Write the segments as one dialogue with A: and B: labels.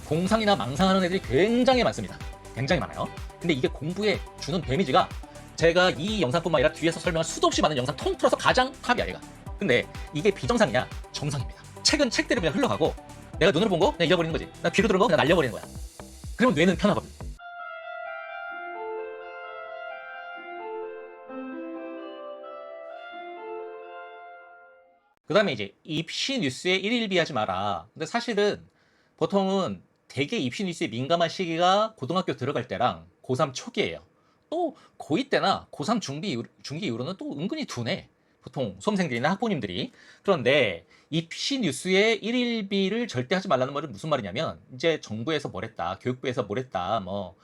A: 공상이나 망상하는 애들이 굉장히 많습니다. 굉장히 많아요. 근데 이게 공부에 주는 데미지가 제가 이 영상뿐만 아니라 뒤에서 설명할 수도 없이 많은 영상 통틀어서 가장 탑이야, 얘가. 근데 이게 비정상이냐? 정상입니다. 책은 책대로 그냥 흘러가고 내가 눈으로 본 거 그냥 잊어버리는 거지. 나 귀로 들은 거 그냥 날려버리는 거야. 그러면 뇌는 편하거든. 그 다음에 이제 입시 뉴스에 일일비하지 마라. 근데 사실은 보통은 되게 입시 뉴스에 민감한 시기가 고등학교 들어갈 때랑 고3 초기예요. 또 고2 때나 고3 중기 이후로는 또 은근히 둔해. 보통 수험생들이나 학부모님들이. 그런데 입시 뉴스에 일일비를 절대 하지 말라는 말은 무슨 말이냐면 이제 정부에서 뭘 했다, 교육부에서 뭘 했다, 뭐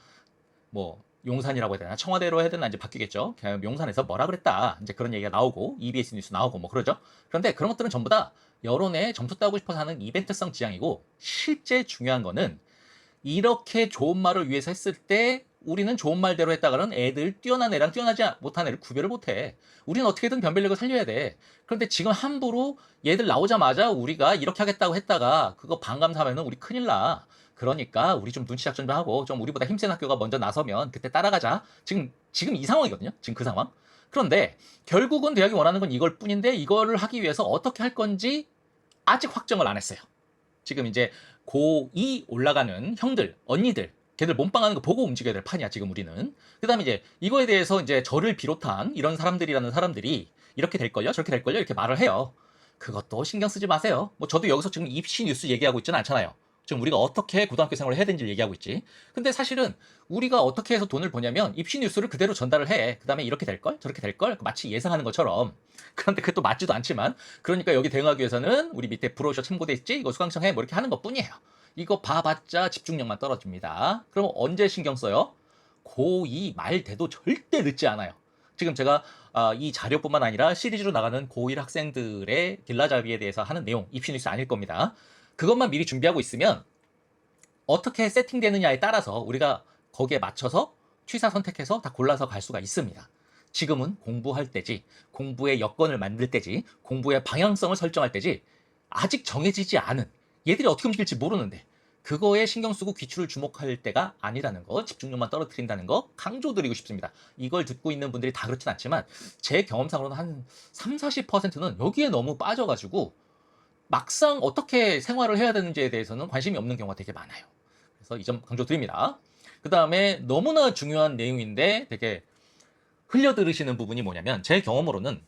A: 용산이라고 해야 되나, 청와대로 해야 되나 이제 바뀌겠죠. 그냥 용산에서 뭐라 그랬다, 이제 그런 얘기가 나오고 EBS 뉴스 나오고 뭐 그러죠. 그런데 그런 것들은 전부 다 여론에 점수 따고 싶어서 하는 이벤트성 지향이고, 실제 중요한 거는 이렇게 좋은 말을 위해서 했을 때 우리는 좋은 말대로 했다가는 애들, 뛰어난 애랑 뛰어나지 못한 애를 구별을 못해. 우리는 어떻게든 변별력을 살려야 돼. 그런데 지금 함부로 얘들 나오자마자 우리가 이렇게 하겠다고 했다가 그거 반감사면은 우리 큰일 나. 그러니까 우리 좀 눈치 작전 좀 하고 좀 우리보다 힘센 학교가 먼저 나서면 그때 따라가자. 지금 이 상황이거든요. 지금 그 상황. 그런데 결국은 대학이 원하는 건 이걸 뿐인데, 이거를 하기 위해서 어떻게 할 건지 아직 확정을 안 했어요. 지금 이제 고2 올라가는 형들, 언니들, 걔들 몸빵하는 거 보고 움직여야 될 판이야, 지금 우리는. 그 다음에 이제 이거에 대해서 이제 저를 비롯한 이런 사람들이라는 사람들이 이렇게 될걸요, 저렇게 될걸요, 이렇게 말을 해요. 그것도 신경 쓰지 마세요. 뭐 저도 여기서 지금 입시 뉴스 얘기하고 있지는 않잖아요. 지금 우리가 어떻게 고등학교 생활을 해야 되는지 얘기하고 있지. 근데 사실은 우리가 어떻게 해서 돈을 버냐면 입시 뉴스를 그대로 전달을 해. 그 다음에 이렇게 될걸? 저렇게 될걸? 마치 예상하는 것처럼. 그런데 그것도 맞지도 않지만, 그러니까 여기 대응하기 위해서는 우리 밑에 브로셔 첨부돼 있지? 이거 수강청해? 뭐 이렇게 하는 것 뿐이에요. 이거 봐봤자 집중력만 떨어집니다. 그럼 언제 신경 써요? 고2 말 돼도 절대 늦지 않아요. 지금 제가 이 자료뿐만 아니라 시리즈로 나가는 고1 학생들의 길라잡이에 대해서 하는 내용, 입시 뉴스 아닐 겁니다. 그것만 미리 준비하고 있으면 어떻게 세팅되느냐에 따라서 우리가 거기에 맞춰서 취사 선택해서 다 골라서 갈 수가 있습니다. 지금은 공부할 때지, 공부의 여건을 만들 때지, 공부의 방향성을 설정할 때지, 아직 정해지지 않은, 얘들이 어떻게 움직일지 모르는데 그거에 신경 쓰고 귀추를 주목할 때가 아니라는 거, 집중력만 떨어뜨린다는 거 강조드리고 싶습니다. 이걸 듣고 있는 분들이 다 그렇진 않지만 제 경험상으로는 한 3, 40%는 여기에 너무 빠져가지고 막상 어떻게 생활을 해야 되는지에 대해서는 관심이 없는 경우가 되게 많아요. 그래서 이 점 강조드립니다. 그 다음에 너무나 중요한 내용인데 되게 흘려 들으시는 부분이 뭐냐면, 제 경험으로는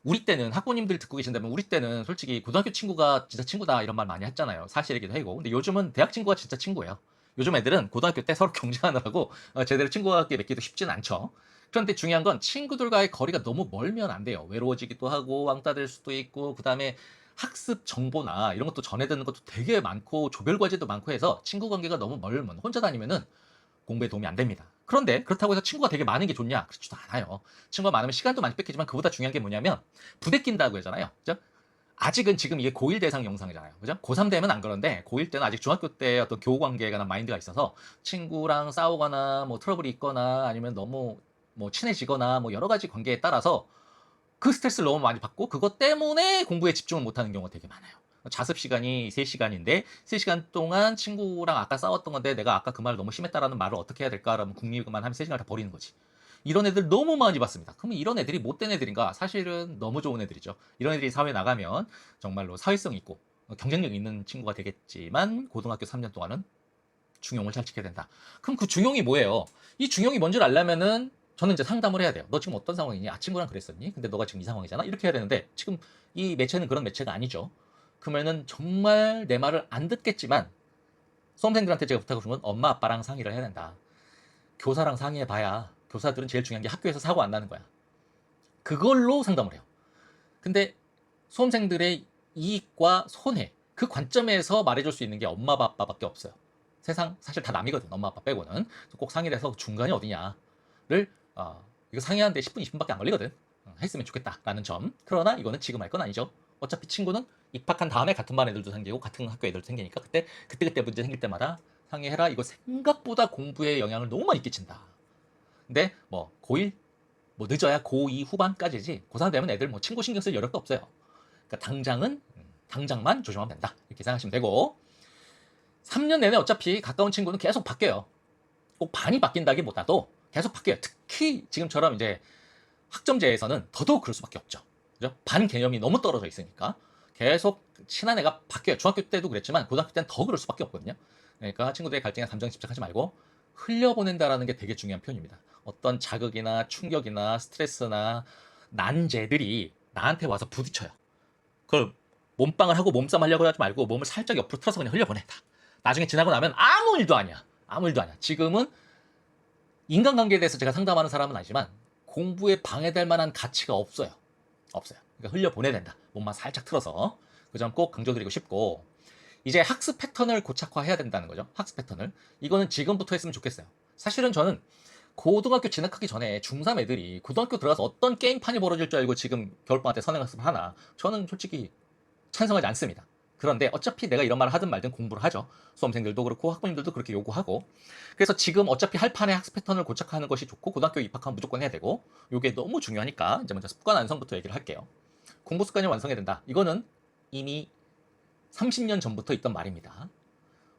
A: 우리 때는, 학부모님들 듣고 계신다면 우리 때는 솔직히 고등학교 친구가 진짜 친구다 이런 말 많이 했잖아요. 사실이기도 하고. 근데 요즘은 대학 친구가 진짜 친구예요. 요즘 애들은 고등학교 때 서로 경쟁하느라고 제대로 친구가 맺기도 쉽진 않죠. 그런데 중요한 건 친구들과의 거리가 너무 멀면 안 돼요. 외로워지기도 하고 왕따 될 수도 있고, 그 다음에 학습 정보나 이런 것도 전해 듣는 것도 되게 많고 조별 과제도 많고 해서 친구 관계가 너무 멀면 혼자 다니면은 공부에 도움이 안 됩니다. 그런데 그렇다고 해서 친구가 되게 많은 게 좋냐? 그렇지도 않아요. 친구가 많으면 시간도 많이 뺏기지만 그보다 중요한 게 뭐냐면 부대낀다고 하잖아요. 그죠? 아직은 지금 이게 고1 대상 영상이잖아요. 그죠? 고3 되면 안 그런데 고1 때는 아직 중학교 때 어떤 교우 관계에 관한 마인드가 있어서 친구랑 싸우거나 뭐 트러블이 있거나 아니면 너무 뭐 친해지거나 뭐 여러 가지 관계에 따라서 그 스트레스를 너무 많이 받고 그것 때문에 공부에 집중을 못하는 경우가 되게 많아요. 자습 시간이 3시간인데 3시간 동안 친구랑 아까 싸웠던 건데 내가 아까 그 말 너무 심했다라는 말을 어떻게 해야 될까? 라면 궁리만 하면 3시간을 다 버리는 거지. 이런 애들 너무 많이 봤습니다. 그러면 이런 애들이 못된 애들인가? 사실은 너무 좋은 애들이죠. 이런 애들이 사회에 나가면 정말로 사회성 있고 경쟁력 있는 친구가 되겠지만 고등학교 3년 동안은 중용을 잘 지켜야 된다. 그럼 그 중용이 뭐예요? 이 중용이 뭔지를 알려면은 저는 이제 상담을 해야 돼요. 너 지금 어떤 상황이니? 친구랑 그랬었니? 근데 너가 지금 이 상황이잖아? 이렇게 해야 되는데 지금 이 매체는 그런 매체가 아니죠. 그러면은 정말 내 말을 안 듣겠지만 수험생들한테 제가 부탁을 준 건 엄마 아빠랑 상의를 해야 된다. 교사랑 상의해봐야 교사들은 제일 중요한 게 학교에서 사고 안 나는 거야. 그걸로 상담을 해요. 근데 수험생들의 이익과 손해, 그 관점에서 말해줄 수 있는 게 엄마 아빠밖에 없어요. 세상 사실 다 남이거든, 엄마 아빠 빼고는. 꼭 상의를 해서 중간이 어디냐를 이거 상의하는데 10분 20분밖에 안 걸리거든. 했으면 좋겠다라는 점. 그러나 이거는 지금 할 건 아니죠. 어차피 친구는 입학한 다음에 같은 반 애들도 생기고 같은 학교 애들도 생기니까 그때 문제 생길 때마다 상의해라. 이거 생각보다 공부에 영향을 너무 많이 끼친다. 근데 뭐 고1 뭐 늦어야 고2 후반까지지, 고3 되면 애들 뭐 친구 신경 쓸 여력도 없어요. 그러니까 당장만 조심하면 된다, 이렇게 생각하시면 되고, 3년 내내 어차피 가까운 친구는 계속 바뀌어요. 꼭 반이 바뀐다기보다도 계속 바뀌어요. 특히 지금처럼 이제 학점제에서는 더더욱 그럴 수밖에 없죠. 그죠? 반 개념이 너무 떨어져 있으니까 계속 친한 애가 바뀌어요. 중학교 때도 그랬지만 고등학교 때는 더 그럴 수밖에 없거든요. 그러니까 친구들의 갈등에 감정에 집착하지 말고 흘려보낸다라는 게 되게 중요한 표현입니다. 어떤 자극이나 충격이나 스트레스나 난제들이 나한테 와서 부딪혀요. 그걸 몸빵을 하고 몸싸움 하려고 하지 말고 몸을 살짝 옆으로 틀어서 그냥 흘려보낸다. 나중에 지나고 나면 아무 일도 아니야. 아무 일도 아니야. 지금은 인간관계에 대해서 제가 상담하는 사람은 아니지만 공부에 방해될 만한 가치가 없어요. 없어요. 그러니까 흘려보내야 된다. 몸만 살짝 틀어서. 그 점 꼭 강조드리고 싶고, 이제 학습 패턴을 고착화해야 된다는 거죠. 학습 패턴을. 이거는 지금부터 했으면 좋겠어요. 사실은 저는 고등학교 진학하기 전에 중3 애들이 고등학교 들어가서 어떤 게임판이 벌어질 줄 알고 지금 겨울방학 때 선행학습을 하나, 저는 솔직히 찬성하지 않습니다. 그런데 어차피 내가 이런 말을 하든 말든 공부를 하죠. 수험생들도 그렇고 학부모님들도 그렇게 요구하고. 그래서 지금 어차피 할 판의 학습 패턴을 고착화하는 것이 좋고, 고등학교 입학하면 무조건 해야 되고, 이게 너무 중요하니까 이제 먼저 습관 완성부터 얘기를 할게요. 공부 습관을 완성해야 된다. 이거는 이미 30년 전부터 있던 말입니다.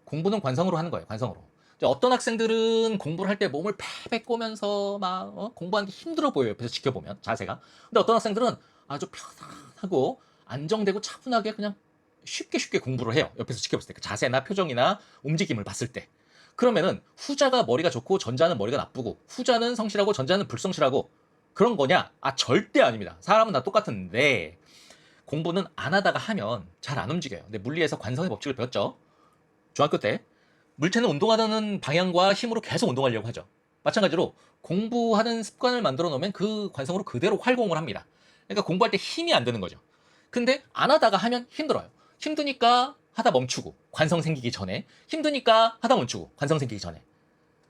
A: 공부는 관성으로 하는 거예요. 관성으로. 어떤 학생들은 공부를 할 때 몸을 패패 꼬면서 막 공부하는 게 힘들어 보여요. 옆에서 지켜보면 자세가. 근데 어떤 학생들은 아주 편안하고 안정되고 차분하게 그냥 쉽게 공부를 해요. 옆에서 지켜봤을 때 그 자세나 표정이나 움직임을 봤을 때. 그러면은 후자가 머리가 좋고 전자는 머리가 나쁘고, 후자는 성실하고 전자는 불성실하고 그런 거냐? 아, 절대 아닙니다. 사람은 다 똑같은데 공부는 안 하다가 하면 잘 안 움직여요. 근데 물리에서 관성의 법칙을 배웠죠. 중학교 때 물체는 운동하는 방향과 힘으로 계속 운동하려고 하죠. 마찬가지로 공부하는 습관을 만들어 놓으면 그 관성으로 그대로 활공을 합니다. 그러니까 공부할 때 힘이 안 드는 거죠. 근데 안 하다가 하면 힘들어요. 힘드니까 하다 멈추고, 관성 생기기 전에. 힘드니까 하다 멈추고, 관성 생기기 전에.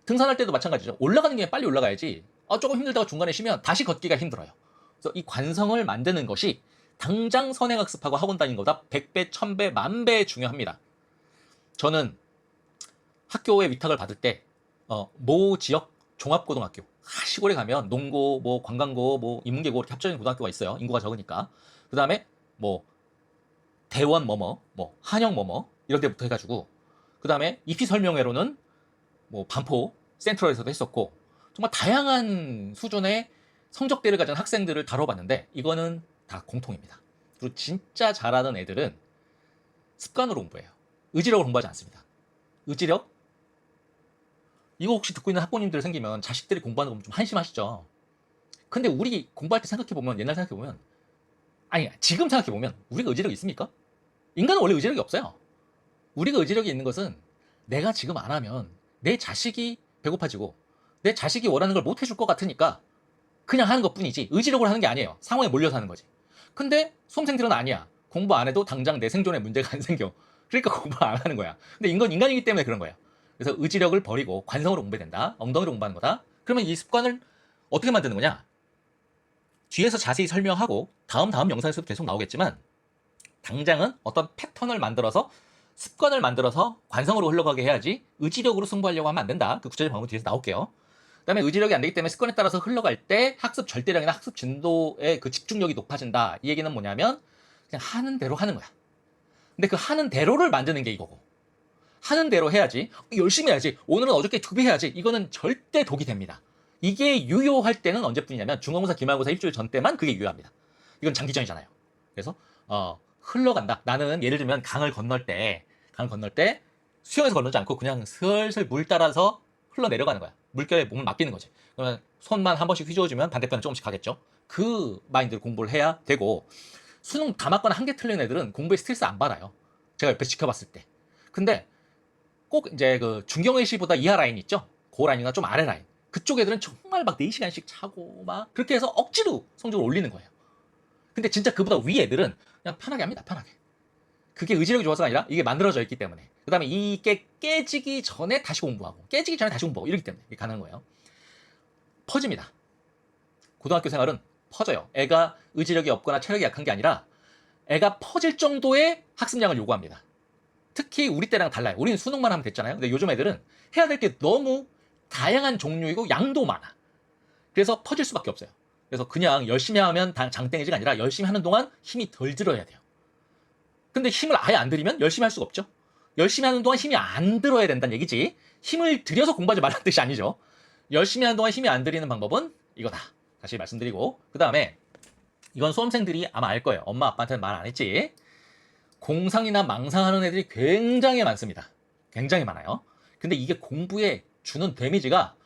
A: 등산할 때도 마찬가지죠. 올라가는 게 빨리 올라가야지. 조금 힘들다가 중간에 쉬면 다시 걷기가 힘들어요. 그래서 이 관성을 만드는 것이 당장 선행학습하고 학원 다니는 것보다 100배, 1000배, 10,000배 중요합니다. 저는 학교에 위탁을 받을 때 모 지역 종합고등학교, 시골에 가면 농고, 뭐 관광고, 뭐 인문계고 이렇게 합쳐진 고등학교가 있어요. 인구가 적으니까. 그 다음에 뭐 대원 뭐뭐, 뭐 한영 뭐뭐 이런 데부터 해가지고, 그 다음에 입시 설명회로는 뭐 반포 센트럴에서도 했었고, 정말 다양한 수준의 성적대를 가진 학생들을 다뤄봤는데 이거는 다 공통입니다. 그리고 진짜 잘하는 애들은 습관으로 공부해요. 의지력으로 공부하지 않습니다. 의지력? 이거 혹시 듣고 있는 학부모님들 생기면 자식들이 공부하는 거 좀 한심하시죠? 근데 우리 공부할 때 생각해보면, 옛날 생각해보면, 아니 지금 생각해보면 우리가 의지력이 있습니까? 인간은 원래 의지력이 없어요. 우리가 의지력이 있는 것은 내가 지금 안 하면 내 자식이 배고파지고 내 자식이 원하는 걸 못 해줄 것 같으니까 그냥 하는 것 뿐이지 의지력으로 하는 게 아니에요. 상황에 몰려서 하는 거지. 근데 수험생들은 아니야. 공부 안 해도 당장 내 생존에 문제가 안 생겨. 그러니까 공부 안 하는 거야. 근데 인간 인간이기 때문에 그런 거야. 그래서 의지력을 버리고 관성으로 공부해야 된다. 엉덩이로 공부하는 거다. 그러면 이 습관을 어떻게 만드는 거냐? 뒤에서 자세히 설명하고 다음 영상에서도 계속 나오겠지만, 당장은 어떤 패턴을 만들어서 습관을 만들어서 관성으로 흘러가게 해야지 의지력으로 승부하려고 하면 안 된다. 그 구체적인 방법은 뒤에서 나올게요. 그 다음에 의지력이 안 되기 때문에 습관에 따라서 흘러갈 때 학습 절대량이나 학습 진도의 그 집중력이 높아진다. 이 얘기는 뭐냐면 그냥 하는 대로 하는 거야. 근데 그 하는 대로를 만드는 게 이거고, 하는 대로 해야지, 열심히 해야지, 오늘은 어저께 2배 해야지, 이거는 절대 독이 됩니다. 이게 유효할 때는 언제뿐이냐면 중간고사, 기말고사 일주일 전 때만 그게 유효합니다. 이건 장기전이잖아요. 그래서 흘러간다. 나는 예를 들면 강을 건널 때 수영해서 건너지 않고 그냥 슬슬 물 따라서 흘러내려가는 거야. 물결에 몸을 맡기는 거지. 그러면 손만 한 번씩 휘저어주면 반대편에 조금씩 가겠죠. 그 마인드로 공부를 해야 되고, 수능 다 맞거나 한 개 틀린 애들은 공부에 스트레스 안 받아요. 제가 옆에서 지켜봤을 때. 근데 꼭 이제 그 중경외시보다 이하 라인 있죠? 그 라인이나 좀 아래 라인. 그쪽 애들은 정말 막 4시간씩 차고 막 그렇게 해서 억지로 성적을 올리는 거예요. 근데 진짜 그보다 위 애들은 그냥 편하게 합니다. 편하게. 그게 의지력이 좋아서가 아니라 이게 만들어져 있기 때문에. 그 다음에 이게 깨지기 전에 다시 공부하고, 깨지기 전에 다시 공부하고, 이러기 때문에 이게 가능한 거예요. 퍼집니다. 고등학교 생활은 퍼져요. 애가 의지력이 없거나 체력이 약한 게 아니라 애가 퍼질 정도의 학습량을 요구합니다. 특히 우리 때랑 달라요. 우리는 수능만 하면 됐잖아요. 근데 요즘 애들은 해야 될 게 너무 다양한 종류이고 양도 많아. 그래서 퍼질 수밖에 없어요. 그래서 그냥 열심히 하면 장땡이지가 아니라 열심히 하는 동안 힘이 덜 들어야 돼요. 근데 힘을 아예 안 들이면 열심히 할 수가 없죠. 열심히 하는 동안 힘이 안 들어야 된다는 얘기지. 힘을 들여서 공부하지 말라는 뜻이 아니죠. 열심히 하는 동안 힘이 안 들이는 방법은 이거다. 다시 말씀드리고, 그 다음에 이건 수험생들이 아마 알 거예요. 엄마 아빠한테는 말 안 했지. 공상이나 망상하는 애들이 굉장히 많습니다. 굉장히 많아요. 근데 이게 공부에 주는 데미지가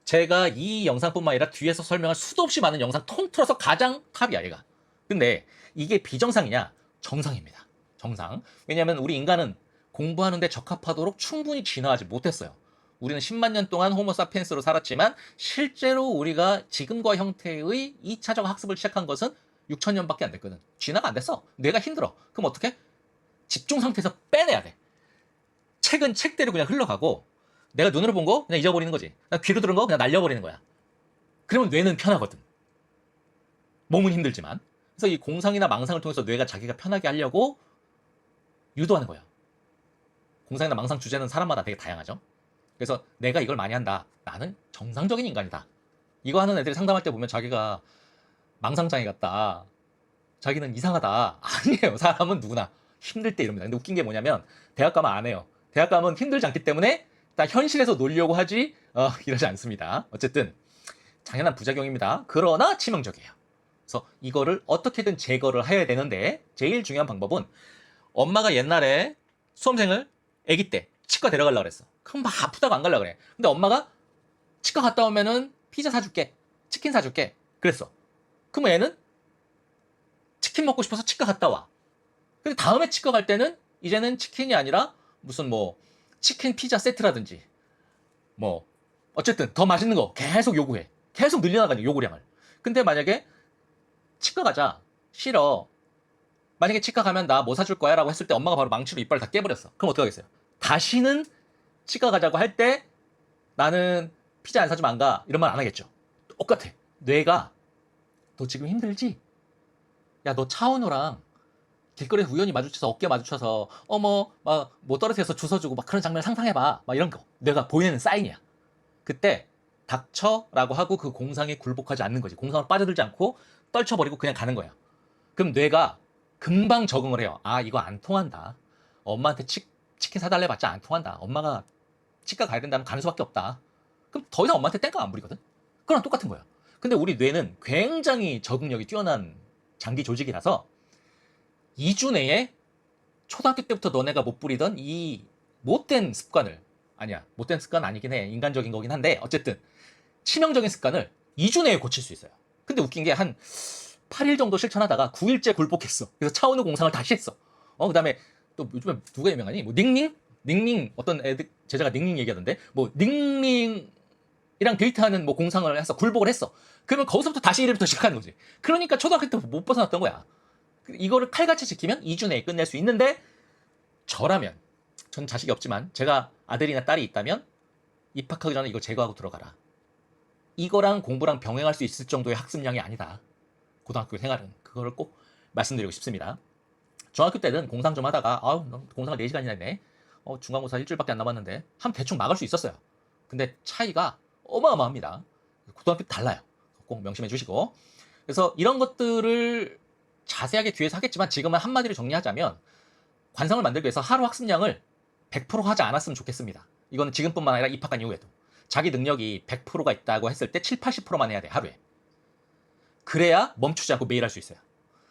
A: 제가 이 영상뿐만 아니라 뒤에서 설명할 수도 없이 많은 영상 통틀어서 가장 탑이야, 얘가. 근데 이게 비정상이냐? 정상입니다. 정상. 왜냐하면 우리 인간은 공부하는데 적합하도록 충분히 진화하지 못했어요. 우리는 10만 년 동안 호모사피엔스로 살았지만 실제로 우리가 지금과 형태의 2차적 학습을 시작한 것은 6천 년밖에 안 됐거든. 진화가 안 됐어. 뇌가 힘들어. 그럼 어떻게? 집중 상태에서 빼내야 돼. 책은 책대로 그냥 흘러가고 내가 눈으로 본 거 그냥 잊어버리는 거지. 귀로 들은 거 그냥 날려버리는 거야. 그러면 뇌는 편하거든. 몸은 힘들지만. 그래서 이 공상이나 망상을 통해서 뇌가 자기가 편하게 하려고 유도하는 거야. 공상이나 망상 주제는 사람마다 되게 다양하죠. 그래서 내가 이걸 많이 한다. 나는 정상적인 인간이다. 이거 하는 애들이 상담할 때 보면 자기가 망상장애 같다. 자기는 이상하다. 아니에요. 사람은 누구나 힘들 때 이럽니다. 근데 웃긴 게 뭐냐면 대학 가면 안 해요. 대학 가면 힘들지 않기 때문에 딱 현실에서 놀려고 하지 이러지 않습니다. 어쨌든 당연한 부작용입니다. 그러나 치명적이에요. 그래서 이거를 어떻게든 제거를 해야 되는데 제일 중요한 방법은 엄마가 옛날에 수험생을 아기 때 치과 데려가려고 그랬어. 그럼 막 아프다고 안 가려고 그래. 근데 엄마가 치과 갔다 오면은 피자 사줄게. 치킨 사줄게. 그랬어. 그럼 애는 치킨 먹고 싶어서 치과 갔다 와. 근데 다음에 치과 갈 때는 이제는 치킨이 아니라 무슨 뭐 치킨 피자 세트라든지 뭐 어쨌든 더 맛있는 거 계속 요구해. 계속 늘려나가는 요구량을. 근데 만약에 치과 가자. 싫어. 만약에 치과 가면 나 뭐 사줄 거야? 라고 했을 때 엄마가 바로 망치로 이빨을 다 깨버렸어. 그럼 어떡하겠어요? 다시는 치과 가자고 할 때 나는 피자 안 사주면 안 가. 이런 말 안 하겠죠. 똑같아. 뇌가 너 지금 힘들지? 야, 너 차은우랑 길거리에서 우연히 마주쳐서 어깨 마주쳐서 어머 막뭐 떨어뜨려서 주워주고 막 그런 장면을 상상해봐. 막 이런 거. 뇌가 보이는 사인이야. 그때 닥쳐라고 하고 그 공상에 굴복하지 않는 거지. 공상으로 빠져들지 않고 떨쳐버리고 그냥 가는 거야. 그럼 뇌가 금방 적응을 해요. 아, 이거 안 통한다. 엄마한테 치킨 사달래 봤자 안 통한다. 엄마가 치과 가야 된다면 가는 수밖에 없다. 그럼 더 이상 엄마한테 땡깡 안 부리거든. 그거랑 똑같은 거야. 근데 우리 뇌는 굉장히 적응력이 뛰어난 장기 조직이라서 2주 내에 초등학교 때부터 너네가 못 부리던 이 못된 습관을, 아니야, 못된 습관 아니긴 해. 인간적인 거긴 한데 어쨌든 치명적인 습관을 2주 내에 고칠 수 있어요. 근데 웃긴 게 한 8일 정도 실천하다가 9일째 굴복했어. 그래서 차은우 공상을 다시 했어. 그 다음에 또 요즘에 누가 유명하니? 뭐 닝닝? 닝닝 어떤 애들 제자가 닝닝 얘기하던데 뭐 닝닝이랑 데이트하는 뭐 공상을 해서 굴복을 했어. 그러면 거기서부터 다시 1일부터 시작하는 거지. 그러니까 초등학교 때부터 못 벗어났던 거야. 이거를 칼같이 지키면 2주 내에 끝낼 수 있는데 저라면 전 자식이 없지만 제가 아들이나 딸이 있다면 입학하기 전에 이거 제거하고 들어가라. 이거랑 공부랑 병행할 수 있을 정도의 학습량이 아니다. 고등학교 생활은. 그거를 꼭 말씀드리고 싶습니다. 중학교 때는 공상 좀 하다가 공상을 4시간이나 했네. 중간고사 일주일밖에 안 남았는데 하면 대충 막을 수 있었어요. 근데 차이가 어마어마합니다. 고등학교 달라요. 꼭 명심해 주시고. 그래서 이런 것들을 자세하게 뒤에서 하겠지만 지금은 한마디로 정리하자면 관성을 만들기 위해서 하루 학습량을 100% 하지 않았으면 좋겠습니다. 이거는 지금뿐만 아니라 입학한 이후에도. 자기 능력이 100%가 있다고 했을 때 7, 80%만 해야 돼, 하루에. 그래야 멈추지 않고 매일 할 수 있어요.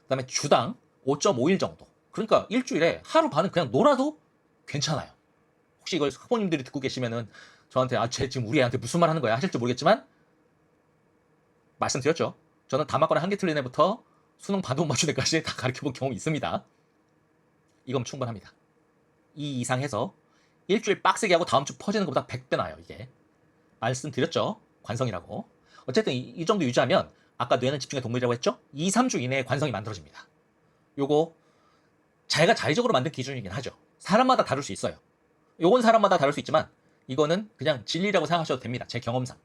A: 그 다음에 주당 5.5일 정도. 그러니까 일주일에 하루 반은 그냥 놀아도 괜찮아요. 혹시 이걸 학부모님들이 듣고 계시면은 저한테 쟤 지금 우리 애한테 무슨 말 하는 거야 하실지 모르겠지만 말씀드렸죠. 저는 다막거나 한 개 틀린 애부터 수능 반도 못 맞춘 애까지 다 가르쳐본 경험이 있습니다. 이건 충분합니다. 이 이상 해서 일주일 빡세게 하고 다음 주 퍼지는 것보다 100배 나아요, 이게. 말씀드렸죠. 관성이라고. 어쨌든 이 정도 유지하면 아까 뇌는 집중의 동물이라고 했죠? 2, 3주 이내에 관성이 만들어집니다. 요거 자기가 자의적으로 만든 기준이긴 하죠. 사람마다 다를 수 있어요. 요건 사람마다 다를 수 있지만 이거는 그냥 진리라고 생각하셔도 됩니다. 제 경험상.